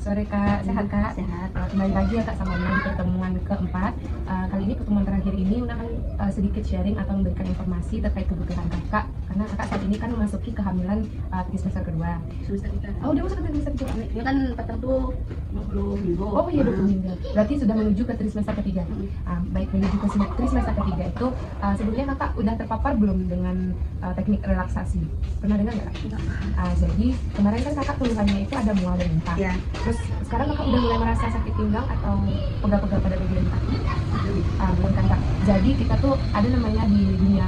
sore Kak, sehat Kak? Sehat. Kembali lagi ya Kak sama Una di pertemuan keempat. Kali ini pertemuan terakhir ini Una akan sedikit sharing atau memberikan informasi terkait kebutuhan Kakak. Karena Kakak saat ini kan memasuki kehamilan di semester kedua. Semester kita. Oh, udah masuk ke semester kedua. Ini kan pacar tuh 20 minggu. Oh iya, 20 minggu. Berarti sudah menuju ke trimester ketiga. Baik, menuju ke trimester ketiga itu sebelumnya Kakak udah terpapar belum dengan teknik relaksasi? Pernah dengar nggak? Jadi kemarin kan Kakak keluhannya itu ada mual dan muntah. Ya. Terus sekarang Kakak udah mulai merasa sakit pinggang atau pegal-pegal pada bagian kaki? Belum kan Kak. Jadi kita tuh ada namanya di dunia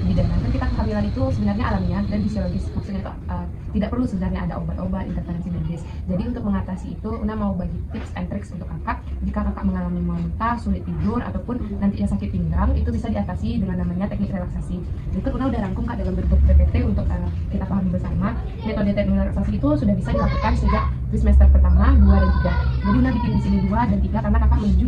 kebidanan kan kita kehamilan itu sebenarnya alamiah dan fisiologis. Maksudnya itu tidak perlu sebenarnya ada obat-obat intervensi medis. Jadi untuk mengatasi itu Una mau bagi tips and tricks untuk Kakak jika Kakak mengalami mual muntah, sulit tidur ataupun nantinya sakit pinggang, itu bisa diatasi dengan namanya teknik relaksasi. Itu Una udah rangkum Kak dalam bentuk PPT untuk kita pahami bersama. Metode teknik relaksasi itu sudah bisa dilakukan sejak trimester pertama, 2 dan 3. Jadi Una bikin di sini 2 dan 3 karena Kakak menuju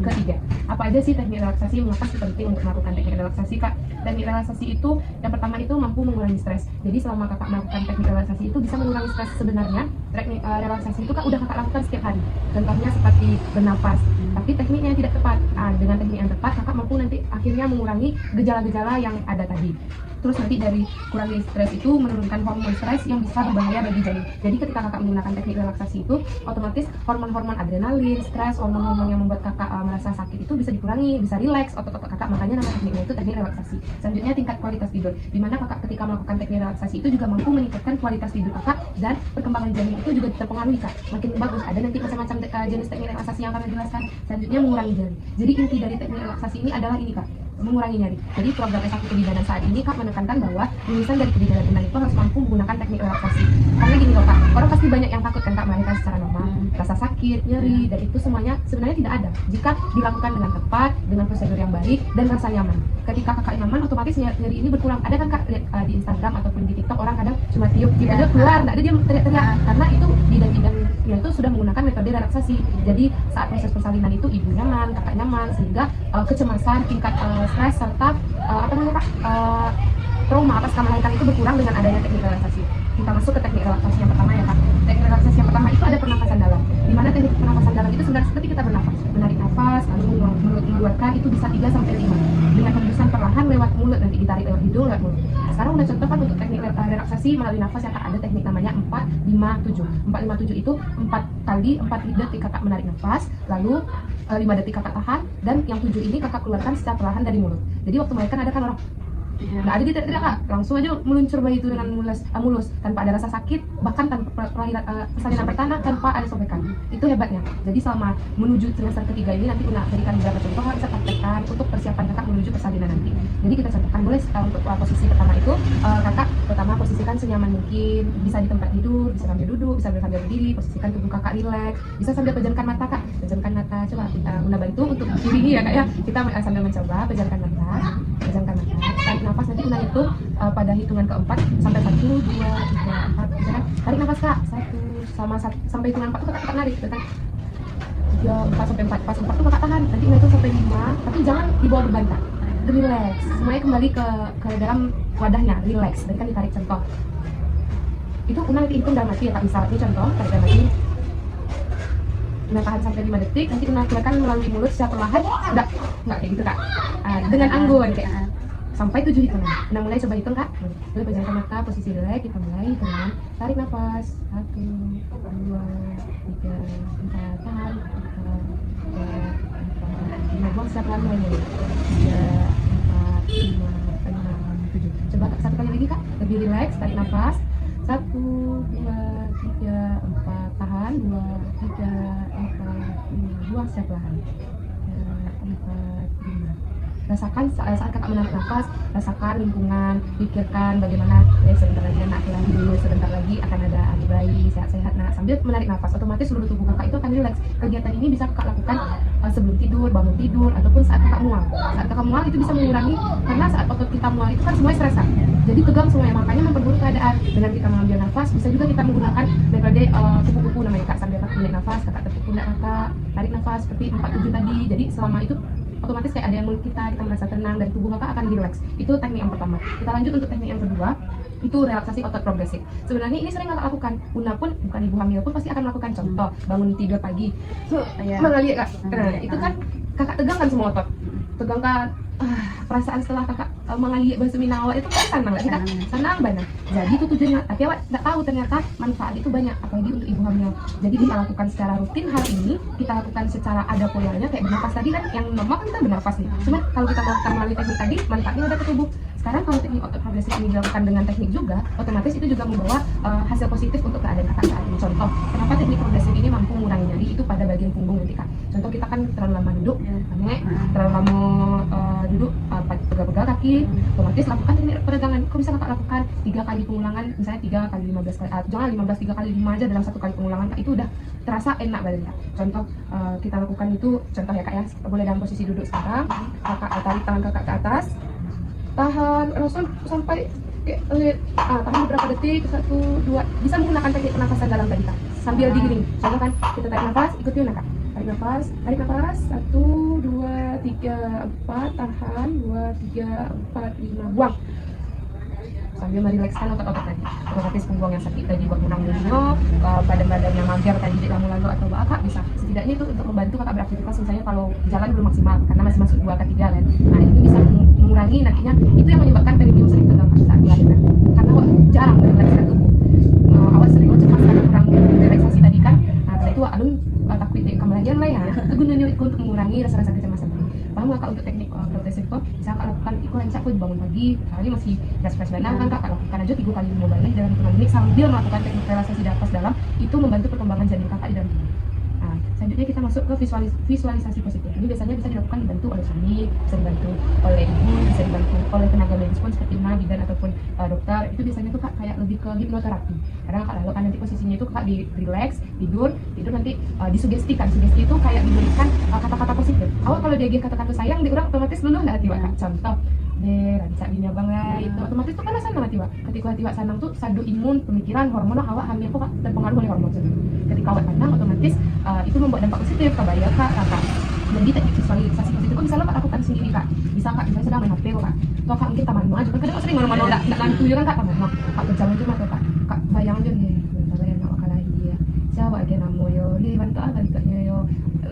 ke 3. Apa aja sih teknik relaksasi? Mengapa sih penting untuk melakukan teknik relaksasi Kak? Teknik relaksasi itu yang pertama itu mampu mengurangi stres. Jadi selama Kakak melakukan teknik relaksasi itu bisa mengurangi stres sebenarnya. Teknik relaksasi itu Kak udah Kakak lakukan setiap hari. Contohnya seperti bernafas. Tapi tekniknya yang tidak tepat. Dengan teknik yang tepat Kakak mampu nanti akhirnya mengurangi gejala-gejala yang ada tadi. Terus nanti dari kurangi stres itu menurunkan hormon stres yang bisa berbahaya bagi janin. Jadi ketika Kakak menggunakan teknik relaksasi itu otomatis hormon-hormon adrenalin, stres, hormon-hormon yang membuat Kakak merasa sakit itu bisa dikurangi, bisa rileks otot-otot Kakak. Makanya nama tekniknya itu teknik relaksasi. Selanjutnya tingkat kualitas tidur. Dimana Kakak ketika melakukan teknik relaksasi itu juga mampu meningkatkan kualitas tidur Kakak dan perkembangan janin itu juga terpengaruhi Kak. Makin bagus. Ada nanti macam-macam jenis teknik relaksasi yang akan dijelaskan. Selanjutnya mengurangi nyeri. Jadi inti dari teknik relaksasi ini adalah ini Kak, mengurangi nyeri. Jadi program S1 kebidanan saat ini Kak menekankan bahwa lulusan dari kebidanan Unan itu harus mampu menggunakan teknik relaksasi. Karena gini loh Kak, orang pasti banyak yang takut kan Kak melahirkan secara normal, rasa sakit, nyeri, dan itu semuanya sebenarnya tidak ada jika dilakukan dengan tepat, dengan prosedur yang baik dan rasa nyaman. Ketika Kakak nyaman, otomatis nyeri ini berkurang. Ada kan Kak di Instagram ataupun di TikTok orang kadang cuma tiup aja keluar, nggak ada dia teriak-teriak karena itu bidan-bidannya itu sudah menggunakan metode relaksasi. Jadi saat proses persalinan itu ibu nyaman, kakak nyaman, sehingga kecemasan, tingkat stres serta trauma atas melahirkan itu berkurang dengan adanya teknik relaksasi. Kita masuk ke teknik relaksasi yang pertama ya Kak. Teknik relaksasi yang pertama itu ada pernafasan dalam. Di mana teknik pernafasan dalam itu sebenarnya seperti kita bernafas, menarik nafas lalu mengeluarkan itu bisa 3 sampai 5 dengan hembusan perlahan lewat mulut, nanti ditarik lewat hidung lewat mulut. Sekarang udah contohkan untuk teknik relaksasi melalui nafas yang Kak, ada teknik namanya 4-5-7. 4-5-7 itu 4 kali 4 detik Kakak menarik nafas, lalu 5 detik Kakak tahan, dan yang 7 ini Kakak keluarkan secara perlahan dari mulut. Jadi waktu melahirkan ada kan orang nggak ada tidak Kak, langsung aja meluncur bayi itu dengan mulus tanpa ada rasa sakit, bahkan tanpa persalinan pertama tanpa ada sobekan. Itu hebatnya. Jadi selama menuju trimester ketiga ini nanti Una berikan beberapa contoh Kak, bisa praktekkan untuk persiapan Kakak menuju persalinan nanti. Jadi kita contohkan boleh untuk posisi pertama itu Kakak pertama posisikan senyaman mungkin, bisa di tempat tidur, bisa sambil duduk, bisa sambil berdiri, posisikan tubuh Kakak rileks, bisa sambil pejamkan mata Kak, pejamkan mata. Coba Una bantu untuk diri ini ya Kak ya. Kita sambil mencoba pejamkan mata, tarik nafas, nanti Una hitung pada hitungan keempat sampai 1, 2, 3, 4, misalkan tarik nafas Kak 1 sampai hitungan 4 tuh Kakak narik kan 3, 4 sampai 4, pas 4 tuh Kakak tahan, nanti Una hitung sampai 5, tapi jangan dibawa beban Kak, relax, semuanya kembali ke dalam wadahnya, relax. Dan kan ditarik contoh itu Una nanti hitung dalam hati ya Kak, misal ini contoh tarik dalam hati Una tahan sampai 5 detik, nanti Una keluarkan melalui mulut secara perlahan, enggak kayak gitu Kak, dengan anggun kayak sampai 7 hitungan. Nah mulai coba hitung Kak. Boleh pejamkan mata, posisi relax, kita mulai hitungan. Tarik nafas 1, 2, 3, 4, tahan 4, 5, buang secara pelan mulai 3, 4, 5, 6, 7. Coba satu kali lagi Kak, lebih relax, tarik nafas 1, 2, 3, 4, tahan 2, 3, 4, 5, buang secara pelan 4, 5. Rasakan saat Kakak menarik nafas, rasakan lingkungan, pikirkan bagaimana sebentar lagi anak lagi dulu, sebentar lagi akan ada adik bayi sehat-sehat. Nah sambil menarik nafas, otomatis seluruh tubuh Kakak itu akan rileks. Kegiatan ini bisa Kakak lakukan sebelum tidur, bangun tidur, ataupun saat Kakak mual. Saat Kakak mual itu bisa mengurangi, karena saat otot kita mual itu kan semuanya stresan, jadi tegang semuanya, makanya memperburuk keadaan. Dengan kita mengambil nafas, bisa juga kita menggunakan metode kupu-kupu namanya Kak. Sambil Kakak menarik nafas, Kakak tepuk pundak Kakak, tarik nafas seperti 4-7 tadi. Jadi selama itu otomatis kayak ada yang mulut kita merasa tenang dan tubuh Kakak akan rileks. Itu teknik yang pertama. Kita lanjut untuk teknik yang kedua. Itu relaksasi otot progresif. Sebenarnya ini sering kakak lakukan. Una pun, bukan ibu hamil pun pasti akan melakukan. Contoh, bangun tidur pagi, mengalir kak. Nah, itu kan kakak tegangkan semua otot. Tegangkan perasaan setelah kakak mengalir bahasa Minang itu kan senang lah kita, senang banget. Jadi itu tujuannya, tapi awak nggak tahu ternyata manfaat itu banyak, apalagi untuk ibu hamil. Jadi kita lakukan secara rutin hal ini, kita lakukan secara ada polanya, kayak bernafas tadi kan, yang normal kan kita bernafas nih. Cuma kalau kita melakukan melalui teknik tadi, manfaatnya ada ke tubuh. Sekarang kalau teknik otot progresif ini dilakukan dengan teknik juga, otomatis itu juga membawa hasil positif untuk keadaan kakak saat ini. Contoh, kenapa teknik progresif ini mampu mengurangi nyeri itu pada bagian punggung nanti kak. Contoh, kita kan terlalu lama duduk, terlalu lama duduk, pegal-pegal kaki, otomatis lakukan teknik peregangan. Kok bisa kakak lakukan 3 kali pengulangan, misalnya 3 kali 15 kali, jangan 15, 3 kali 5 aja dalam 1 kali pengulangan kak, itu udah terasa enak badannya. Contoh, kita lakukan itu, contoh ya kak ya, boleh dalam posisi duduk sekarang, kakak tarik tangan kakak ke atas, tahan langsung sampai tahan beberapa detik, 1, 2, bisa menggunakan teknik pernafasan dalam tadi kak, sambil digiring. Contoh kan, kita tarik nafas, ikuti kak, tarik nafas, 1, 2, 3, 4, tahan, 2, 3, 4, 5, buang, sambil merilekskan otot-otot tadi. Otomatis punggung yang sakit tadi buat menang dulu, badan-badan yang mager tadi di lalu atau apa bisa. Setidaknya itu untuk membantu kakak beraktivitas, misalnya kalau jalan belum maksimal karena masih masuk 2 ke 3 kan. Nah itu bisa mengurangi nantinya, itu yang menyebabkan perineum sering tegang saat melahirkan. Karena awak jarang merilekskan tubuh. Awak sering cemas karena kurang relaksasi tadi kan. Nah setelah itu alun takut kamu lagi lah ya. Itu gunanya untuk mengurangi rasa-rasa kecemasan. Paham kakak untuk teknik progresif itu bisa kakak lakukan. Ikut lancak aku bangun pagi, kali masih fresh banget kan kakak lakukan aja 3 kali 5 balik dalam hitungan menit sambil melakukan teknik relaksasi nafas dalam, itu membantu perkembangan janin kakak di dalam tubuh. Nah, selanjutnya kita masuk ke visualisasi positif. Ini biasanya bisa dilakukan dibantu oleh suami, bisa dibantu oleh ibu, bisa dibantu oleh tenaga medis pun seperti bidan ataupun dokter. Itu biasanya tuh kak kayak lebih ke hipnoterapi. Karena kakak lakukan nanti posisinya itu kakak di relax, tidur nanti disugestikan. Sugesti itu kayak diberikan kata-kata positif. Awak kalau dia kata-kata sayang, dia orang otomatis luluh lah hati wak kak. Contoh, rancak dinya bangga itu otomatis tuh kan senang hati wak. Ketika hati wak senang tuh sadu imun, pemikiran, hormon awak hamil kok terpengaruh oleh hormon tersebut. Ketika awak senang otomatis itu membuat dampak positif ke bayi kak. Jadi teknik visualisasi positif kok misalnya kak lakukan sendiri kak. Bisa kak misalnya sedang main HP kok kak. Tuh kak mungkin taman aja kan kadang sering mana-mana enggak nanti kan kak taman. Kak berjalan cuma tuh kak bayang aja nih. Bayang awak kalah dia. Siapa aja namo yo, di bantu apa dikatnya yo.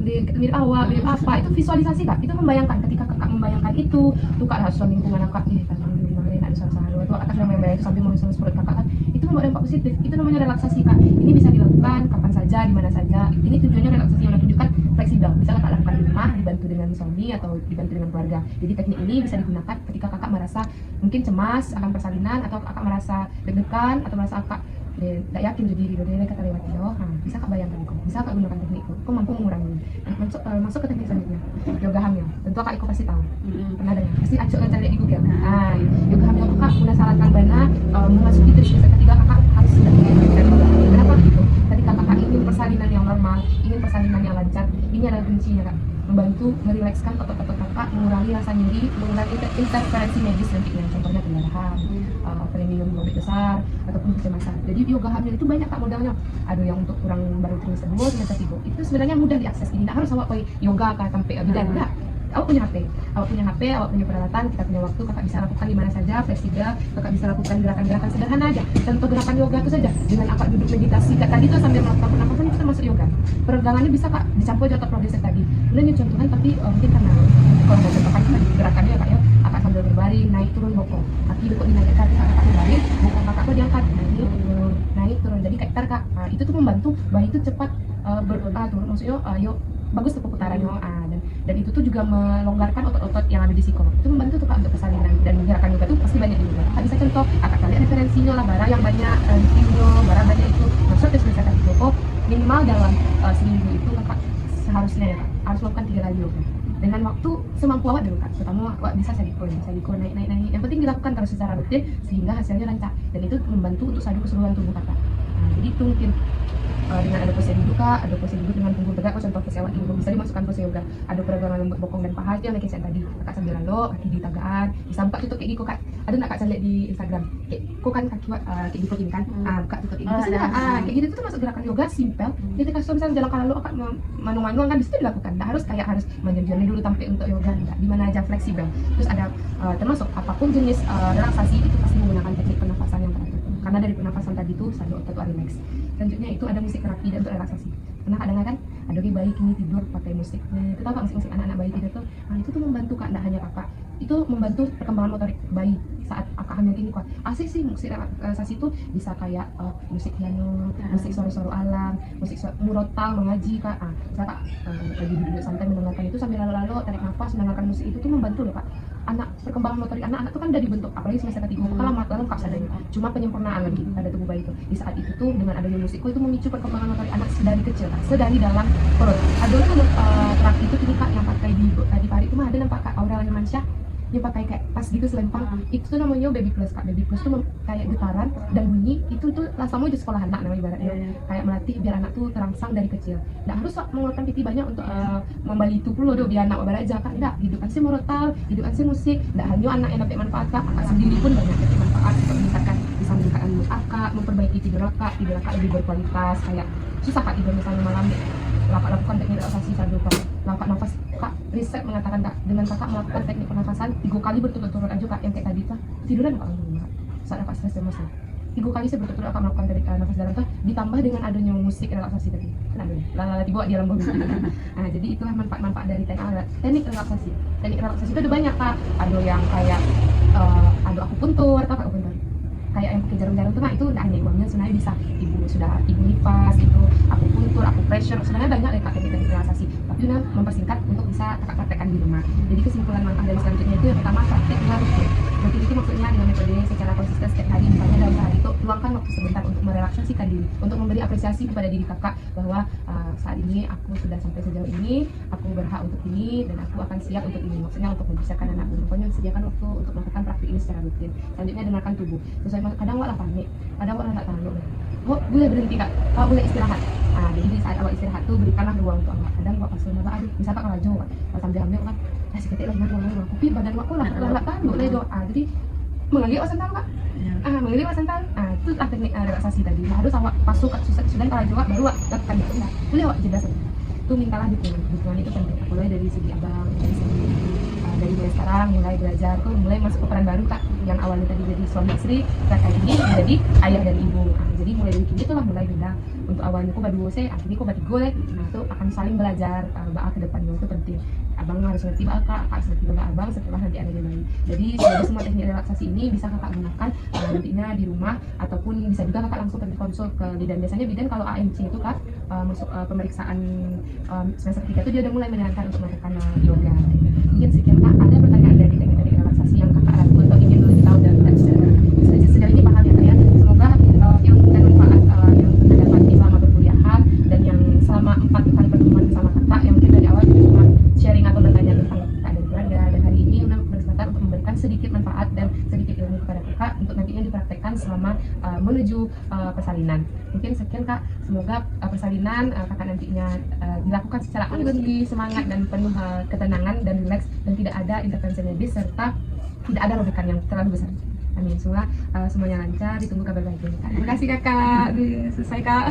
Mirip awak, mirip apa, itu visualisasi kak, itu membayangkan. Ketika kakak membayangkan itu, tuh kak langsung lingkungan kakak, kemarin ada suara-suara, itu kakak sedang membayang sambil mengelus perut kakak kan, itu membuat dampak positif, itu namanya relaksasi kak. Ini bisa dilakukan kapan saja, di mana saja. Ini tujuannya relaksasi yang menunjukkan fleksibel, bisa kakak lakukan di rumah, dibantu dengan suami atau dibantu dengan keluarga. Jadi teknik ini bisa digunakan ketika kakak merasa mungkin cemas akan persalinan, atau kakak merasa deg-degan, atau merasa kakak tidak yakin jadi diri kata lewat video. Bisa kak bayangkan kok, bisa kak gunakan teknik itu, kok mampu mengurangi. Masuk ke teknik selanjutnya, yoga hamil. Tentu kak Iko pasti tahu, pernah dengar, pasti acok kan cari di Google. Yoga hamil tuh kak guna sarankan bana memasuki trimester ketiga kakak harus sudah melakukan yoga. Kenapa gitu? Ketika kakak ingin persalinan yang normal, ingin persalinan yang lancar, ini adalah kuncinya kak. Membantu merilekskan otot-otot kakak, mengurangi rasa nyeri, mengurangi interferensi medis nantinya, contohnya pendarahan, perineum lebih besar, ataupun kecemasan. Jadi yoga hamil itu banyak kak modalnya. Ada yang untuk kurang baru trimester 2, trimester 3. Itu sebenarnya mudah diakses. Ini tidak harus awak pergi yoga kak sampai bidan. Enggak. Awak punya HP, awak punya peralatan, kita punya waktu, kakak bisa lakukan di mana saja, fleksibel, kakak bisa lakukan gerakan-gerakan sederhana aja. Contoh gerakan yoga itu saja, dengan kakak duduk meditasi, kak tadi tuh sambil melakukan pernapasan itu termasuk yoga. Peregangannya bisa kak dicampur otot progresif tadi. Ini contohnya tapi mungkin karena kalau mau contohkan gerakannya kak ya, kakak sambil berbaring, naik turun bokong, kaki dekuk dinaikkan, kakak berbaring, bokong kakak tuh diangkat, naik turun, jadi kayak kak. Itu tuh membantu bayi itu cepat turun, maksudnya yuk bagus tuh putarannya. Dan itu tuh juga melonggarkan otot-otot yang ada di siku. Itu membantu tuh kak untuk persalinan, dan gerakan yoga tuh pasti banyak di luar. Kak bisa contoh, kakak lihat referensinya lah, bara yang banyak video, bara banyak itu masuk ke misalkan di toko, minimal dalam seminggu itu kakak seharusnya ya kak harus melakukan 3 kali yoga dengan waktu semampu awak dulu kak. Pertama awak bisa sadiko naik. Yang penting dilakukan terus secara rutin sehingga hasilnya lancar, dan itu membantu untuk sadu keseluruhan tubuh kakak. Jadi itu mungkin dengan ada pose duduk kak, ada pose duduk dengan punggung tegak, contoh pose awak dulu bisa dimasukkan pose yoga. Ada peregangan lembut bokong dan paha yang kayak tadi, kakak sambil lalu kaki di tagaan, disampak tutup kayak gitu kak. Ada nak kak lihat di Instagram, kok kan kaki kayak gitu kan, buka tutup kayak gitu. Kayak gitu tuh masuk gerakan yoga simpel. Jadi kalau misalnya jalan kalau kakak manual kan bisa dilakukan, nggak harus kayak harus menjadi dulu tampil untuk yoga, enggak, di mana aja fleksibel. Terus ada termasuk apapun jenis relaksasi itu pasti menggunakan teknik pernafasan yang karena dari pernapasan tadi tuh sado otot relax. Selanjutnya itu ada musik terapi dan untuk relaksasi. Pernah kadang kan ada bayi kini tidur pakai musik. Nah, itu tahu Kak, musik-musik anak-anak bayi tidur tuh. Nah, itu tuh membantu Kak, enggak hanya Kakak. Itu membantu perkembangan motorik bayi saat Kakak hamil ini Kak. Asik sih musik relaksasi itu bisa kayak musik piano, musik suara-suara alam, musik murotal mengaji Kak. Saya Kak lagi duduk santai mendengarkan itu sambil lalu-lalu tarik nafas mendengarkan musik itu tuh membantu loh Kak. Anak perkembangan motorik anak-anak tuh kan udah dibentuk apalagi semester ketiga itu kan lengkap sadanya, cuma penyempurnaan lagi pada tubuh bayi itu. Di saat itu tuh dengan adanya musikku itu memicu perkembangan motorik anak sedari kecil Kak, sedari dalam perut. Ada kan terapi itu ini Kak yang pakai di pari itu mah ada nampak Kak Aurel Hermansyah yang pakai kayak pas gitu selempang, itu tuh namanya baby plus Kak. Baby plus tuh kayak getaran dan bunyi itu tuh langsung di sekolah anak namanya ibaratnya, kayak melatih biar anak tuh terangsang dari kecil. Nggak harus mengeluarkan pipi banyak untuk membali itu perlu doh biar anak belajar Kak. Nggak, hidupkan sih murotal, hidupkan sih musik. Nggak hanya anak yang dapat manfaat Kak, Kakak sendiri pun banyak dapat manfaat untuk meningkatkan, bisa meningkatkan mood Kakak, memperbaiki tidur Kakak lebih berkualitas. Kayak susah Kak tidur misalnya malam lakukan teknik relaksasi sambil lakukan nafas Kak. Riset mengatakan Kak, dengan Kakak melakukan teknik pernafasan 3 kali berturut-turut aja Kak, yang kayak tadi tuh tiduran Kak langsung saat Kakak stres dan masalah. 3 kali saya berturut-turut akan melakukan teknik nafas dalam tuh, ditambah dengan adanya musik relaksasi tadi kan ada lala dibawa di dalam bumi. Nah jadi itulah manfaat-manfaat dari teknik relaksasi. Teknik relaksasi itu ada banyak Kak, ada yang kayak ada akupuntur atau akupuntur kayak yang pakai jarum-jarum tuh, nah itu udah hanya uangnya sebenarnya bisa ibu nifas itu, akupuntur, pressure sebenarnya banyak deh Kak teknik relaksasi, tapi udah mempersingkat untuk bisa Kakak praktekkan di rumah. Jadi kesimpulan manfaat dari selanjutnya itu yang pertama praktek dengan rutin. Rutin itu maksudnya dengan metode secara konsisten setiap hari, misalnya dalam sehari itu luangkan waktu sebentar untuk merelaksasikan diri, untuk memberi apresiasi kepada diri Kakak bahwa saat ini aku sudah sampai sejauh ini, aku berhak untuk ini dan aku akan siap untuk ini, maksudnya untuk membesarkan anakku. Pokoknya sediakan waktu untuk melakukan praktik ini secara rutin. Selanjutnya dengarkan tubuh. Sesuai kadang awak lah panik, kadang awak nggak tahu. Boleh berhenti Kak, awak boleh istirahat. Jadi di saat awak istirahat tuh berikanlah ruang untuk awak. Kadang awak pasal nafas, aduh, misalkan kalau laju Kak, sambil hamil kan, seketik lah ngomong, tapi badan awak lah tahu boleh doa. Jadi mengalir awak santai Kak. Mengalir awak santai. Itu teknik relaksasi tadi. Harus awak pasuk sudah kalau jawab baru awak lakukan itu. Boleh awak jeda sebentar. Itu mintalah dukungan itu penting. Mulai dari segi abang, dari segi dari mulai sekarang mulai belajar tuh mulai masuk ke peran baru Kak, yang awalnya tadi jadi suami istri, kali ini menjadi ayah dan ibu. Jadi mulai dari kini itulah mulai beda. Untuk awalnya kok berdua sih, akhirnya kok bertiga leh. Nah itu akan saling belajar ke depannya, itu penting. Abang harus ngerti Kakak harus ngerti abang setelah nanti ada di bayi. Jadi semua teknik relaksasi ini bisa Kakak gunakan nantinya di rumah, ataupun bisa juga Kakak langsung pergi konsul ke bidan. Biasanya bidan kalau AMC itu Kak masuk pemeriksaan semester 3 itu dia udah mulai menyarankan untuk melakukan yoga. Mungkin sekian Kak, ada pertanyaan dari teknik relaksasi yang Kakak lakukan atau ingin lebih tahu dan sejauh ini paham ya Kak ya. Semoga ilmu dan manfaat yang Kakak dapati selama perkuliahan dan yang selama 4 kali pertemuan bersama Kakak yang mungkin dari awal cuma sharing atau bertanya tentang keadaan keluarga, dan hari ini udah berkesempatan untuk memberikan sedikit manfaat dan sedikit ilmu kepada Kakak untuk nantinya dipraktekkan selama menuju persalinan. Mungkin sekian Kak, semoga persalinan Kakak nantinya dilakukan secara lebih semangat dan penuh ketenangan dan rileks, dan tidak ada intervensi medis serta tidak ada robekan yang terlalu besar. Amin. Semoga semuanya lancar, ditunggu kabar baiknya Kak. Terima kasih Kakak. Selesai Kak.